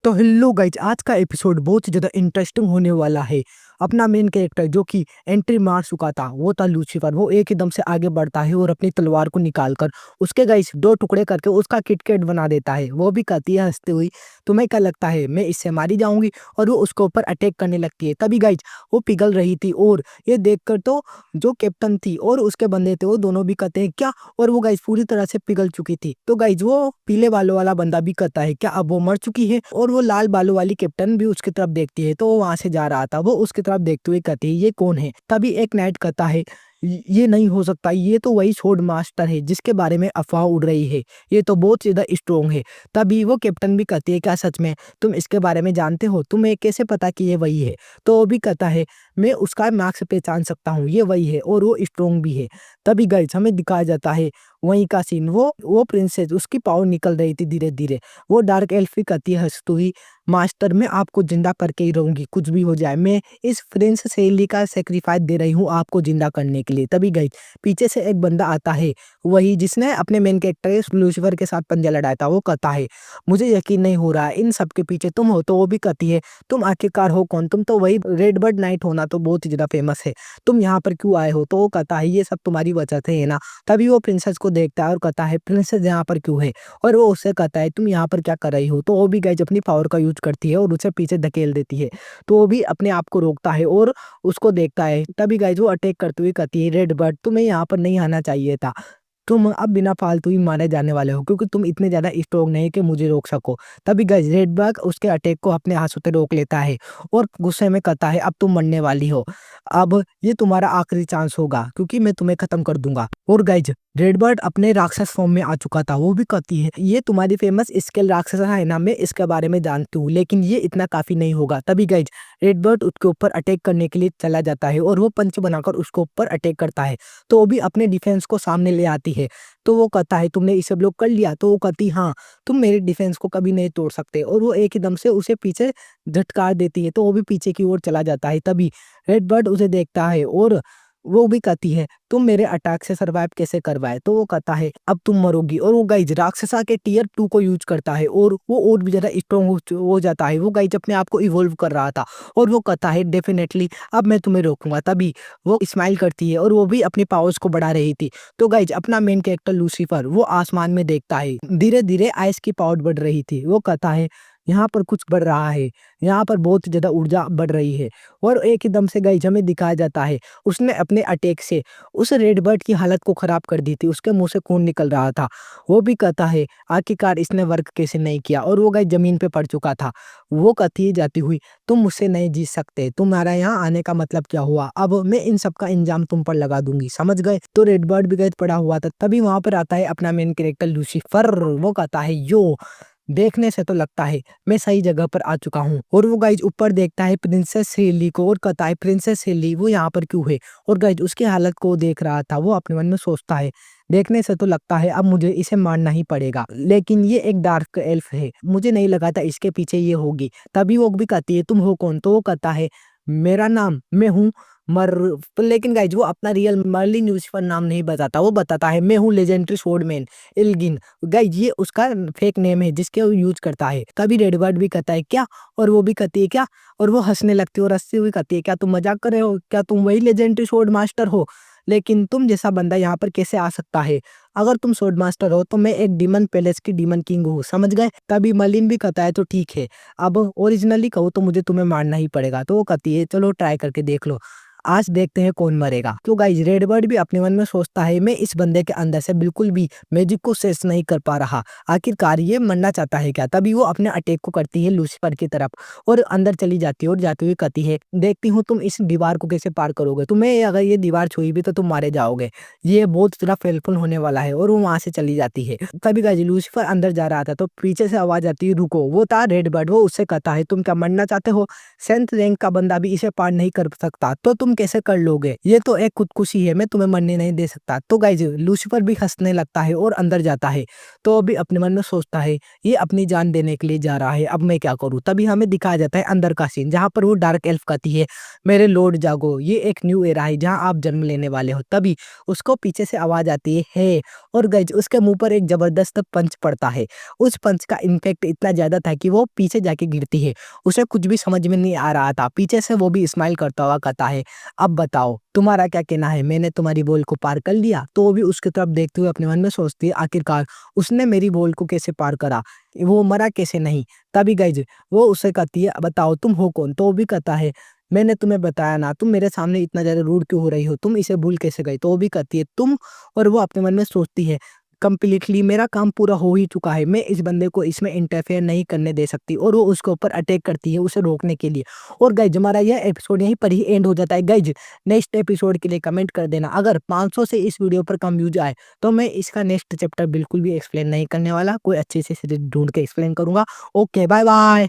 तो hello guys, आज का एपिसोड बहुत ही ज़्यादा इंटरेस्टिंग होने वाला है। अपना मेन कैरेक्टर जो कि एंट्री मार चुका था वो था लूसीफर। वो एक एकदम से आगे बढ़ता है और अपनी तलवार को निकाल कर उसके गाइस दो टुकड़े करके उसका किटकैट बना देता है। वो भी कहती है हंसते हुई, तुम्हें क्या लगता है मैं इससे मारी जाऊंगी? और वो उसके ऊपर अटैक करने लगती है। तभी गाइज वो पिघल रही थी और ये देखकर तो जो कैप्टन थी और उसके बंदे थे वो दोनों भी कहते हैं क्या? और वो गाइज पूरी तरह से पिघल चुकी थी। तो गाइज वो पीले बालों वाला बंदा भी कहता है क्या अब वो मर चुकी है? और वो लाल बालों वाली कैप्टन भी उसकी तरफ देखती है। तो वो वहां से जा रहा था, वो उसकी तरफ देखते हुए कहती है ये कौन है? तभी एक नाइट कहता है ये नहीं हो सकता, ये तो वही स्वॉर्ड मास्टर है जिसके बारे में अफवाह उड़ रही है, ये तो बहुत ज्यादा स्ट्रोंग है। तभी वो कैप्टन भी कहती है क्या सच में तुम इसके बारे में जानते हो? तुम्हें कैसे पता कि ये वही है? तो वो भी कहता है मैं उसका मार्क से पहचान सकता हूँ, ये वही है और वो स्ट्रोंग भी है। तभी गाइस हमें दिखाया जाता है वहीं का सीन, वो प्रिंसेस उसकी पावर निकल रही थी धीरे धीरे। वो डार्क एल्फ भी कहती है हंसती हुई, मास्टर मैं आपको जिंदा करके ही रहूंगी कुछ भी हो जाए, मैं इस प्रिंस सेली का सेक्रीफाइस दे रही हूँ आपको जिंदा करने के लिए। तभी गई पीछे से एक बंदा आता है, वही जिसने अपने मेन कैरेक्टर लूसीफर के साथ पंजा लड़ाया था। वो कहता है मुझे यकीन नहीं हो रहा है इन सब के पीछे तुम हो। तो वो भी कहती है तुम आखिरकार हो कौन? तुम तो वही रेड बर्ड नाइट होना तो बहुत ही ज्यादा फेमस है, तुम यहाँ पर क्यों आए हो? तो वो कहता है ये सब तुम्हारी वजह से है ना। तभी वो प्रिंसेस को देखता है और कहता है प्रिंसेस यहाँ पर क्यों है? और वो उससे कहता है तुम यहाँ पर क्या कर रही हो? तो वो भी गाइज अपनी पावर का यूज करती है और उसे पीछे धकेल देती है। तो वो भी अपने आप को रोकता है और उसको देखता है। तभी गाइज वो अटैक करते हुए कहती है रेड बर्ड तुम्हें यहाँ पर नहीं आना चाहिए था, तुम अब बिना फालतू ही मारे जाने वाले हो क्योंकि तुम इतने ज्यादा स्ट्रोंग नहीं कि मुझे रोक सको। तभी गाइज रेडबर्ग उसके अटैक को अपने हाथों से रोक लेता है और गुस्से में कहता है अब तुम मरने वाली हो, अब ये तुम्हारा आखिरी चांस होगा क्योंकि मैं तुम्हें खत्म कर दूंगा। और गाइज रेडबर्ड अपने राक्षस फॉर्म में आ चुका था। वो भी कहती है ये तुम्हारी फेमस स्केल राक्षस है ना, मैं इसके बारे में जानती हूँ लेकिन ये इतना काफी नहीं होगा। तभी गाइज रेडबर्ड उसके ऊपर अटैक करने के लिए चला जाता है और वो पंच बनाकर उसके ऊपर अटैक करता है। तो वो भी अपने डिफेंस को सामने ले आती है। तो वो कहता है तुमने इसे ब्लॉक कर लिया? तो वो कहती हाँ तुम मेरे डिफेंस को कभी नहीं तोड़ सकते। और वो एक एकदम से उसे पीछे झटकार देती है तो वो भी पीछे की ओर चला जाता है। तभी रेड बर्ड उसे देखता है और वो भी कहती है तुम मेरे अटैक से सरवाइव कैसे करवाए? तो वो कहता है अब तुम मरोगी। और वो गाइज राक्षसा के टीयर 2 को यूज करता है और वो और भी ज्यादा स्ट्रॉन्ग हो जाता है। वो गाइज अपने आप को इवोल्व कर रहा था और वो कहता है डेफिनेटली अब मैं तुम्हें रोकूंगा। तभी वो स्माइल करती है और वो भी अपनी पावर्स को बढ़ा रही थी। तो गाइज अपना मेन कैरेक्टर लूसीफर वो आसमान में देखता है, धीरे धीरे आइस की पावर बढ़ रही थी। वो कहता है यहाँ पर कुछ बढ़ रहा है, यहाँ पर बहुत ज्यादा ऊर्जा बढ़ रही है। और एक एकदम से गाइज हमें दिखाया जाता है उसने अपने अटैक से उस रेड बर्ड की हालत को खराब कर दी थी, उसके मुंह से खून निकल रहा था। वो भी कहता है आखिरकार इसने वर्क कैसे नहीं किया। और वो गाइज जमीन पे पड़ चुका था। वो कहती है जाती हुई तुम मुझसे नहीं जीत सकते, तुम्हारा यहाँ आने का मतलब क्या हुआ? अब मैं इन सब का इंजाम तुम पर लगा दूंगी, समझ गए? तो रेड बर्ड भी गए पड़ा हुआ था। तभी वहां पर आता है अपना मेन कैरेक्टर लूसीफर। वो कहता है यो देखने से तो लगता है मैं सही जगह पर आ चुका हूँ। और वो गाइज ऊपर देखता है प्रिंसेस हेली को और कहता है प्रिंसेस हेली वो यहाँ पर क्यों है? और गाइज उसकी हालत को देख रहा था। वो अपने मन में सोचता है देखने से तो लगता है अब मुझे इसे मारना ही पड़ेगा, लेकिन ये एक डार्क एल्फ है, मुझे नहीं लगा था इसके पीछे ये होगी। तभी वो भी कहती है तुम हो कौन? तो वो कहता है मेरा नाम मैं हूँ मर। तो लेकिन गाइज वो अपना रियल मर्लिन यूसिफर नाम नहीं बताता, वो बताता है मैं हूँ लेजेंडरी स्वॉर्डमैन इल्गिन। गाइज ये उसका फेक नेम है जिसके वो यूज करता है। तभी रेडबर्ड भी कहता है क्या? और वो भी कहती है क्या? और वो हंसने लगती है और हंसती हुई कहती है क्या तुम मजाक कर रहे हो? क्या तुम वही लेजेंडरी स्वॉर्ड मास्टर हो? लेकिन तुम जैसा बंदा यहाँ पर कैसे आ सकता है? अगर तुम स्वॉर्ड मास्टर हो तो मैं एक डीमन पैलेस की डीमन किंग हूँ, समझ गए? तभी मर्लिन भी कहता है तो ठीक है, अब ओरिजिनली कहो तो मुझे तुम्हें मारना ही पड़ेगा। तो वो कहती है चलो ट्राई करके देख लो, आज देखते हैं कौन मरेगा। तो गाइज रेडबर्ड भी अपने मन में सोचता है मैं इस बंदे के अंदर से बिल्कुल भी मैजिक को सेंस नहीं कर पा रहा, आखिरकार ये मरना चाहता है क्या? तभी वो अपने अटैक को करती है लूसीफर की तरफ और अंदर चली जाती है और जाती हुई कहती है देखती हूँ तुम इस दीवार को कैसे पार करोगे, तुम्हें अगर ये दीवार छुई भी तो तुम मारे जाओगे, ये बहुत ज्यादा फेलफुल होने वाला है। और वो वहां से चली जाती है। तभी गाइज लूसीफर अंदर जा रहा था तो पीछे से आवाज आती है रुको। वो था रेडबर्ड। वो उससे कहता है तुम क्या मरना चाहते हो? 7th रैंक का बंदा भी इसे पार नहीं कर सकता तो तुम तुम कैसे कर लोगे? ये तो एक खुदकुशी है, मैं तुम्हें मरने नहीं दे सकता। तो गाइज़ लूसीफर भी हँसने लगता है और अंदर जाता है। तो अभी अपने मन में सोचता है, ये अपनी जान देने के लिए जा रहा है, अब मैं क्या करूँ? तभी हमें दिखाया जाता है अंदर का सीन, जहाँ पर वो डार्क एल्फ कहती है, मेरे लॉर्ड जागो, ये एक न्यू एरा है जहाँ आप जन्म लेने वाले हो। तभी उसको पीछे से आवाज़ आती है, "हे!" और गाइज़ उसके मुँह पर एक ज़बरदस्त पंच पड़ता है। उस पंच का इम्पैक्ट इतना ज़्यादा था कि वो पीछे जाके गिरती है। उसे कुछ भी समझ में नहीं आ रहा था। पीछे से वो भी स्माइल करता हुआ कहता है, "अब बताओ, तुम्हारा क्या कहना है? मैंने तुम्हारी वॉल को पार कर लिया?" तो वो भी उसकी तरफ देखते हुए अपने मन में सोचती है, आखिरकार उसने मेरी वॉल को कैसे पार करा? वो मरा कैसे नहीं? तभी गाइज़ वो उससे कहती है, "बताओ तुम हो कौन?" तो वो भी कहता है, "मैंने तुम्हें बताया ना, तुम मेरे सामने इतना ज़्यादा रूड क्यों हो रही हो? तुम इसे भूल कैसे गई?" तो वो भी कहती है, "तुम?" और वो अपने मन में सोचती है, कंप्लीटली मेरा काम पूरा हो ही चुका है, मैं इस बंदे को इसमें इंटरफेयर नहीं करने दे सकती और वो उसके ऊपर अटैक करती है उसे रोकने के लिए। और गाइज़ हमारा यह एपिसोड यहीं पर ही एंड हो जाता है। गाइज़ नेक्स्ट एपिसोड के लिए कमेंट कर देना। अगर 500 से इस वीडियो पर कम व्यूज़ आए, तो मैं इसका नेक्स्ट चैप्टर बिल्कुल भी एक्सप्लेन नहीं करने वाला, कोई अच्छी सी सीरीज़ ढूँढ के एक्सप्लेन करूँगा। Okay, bye bye.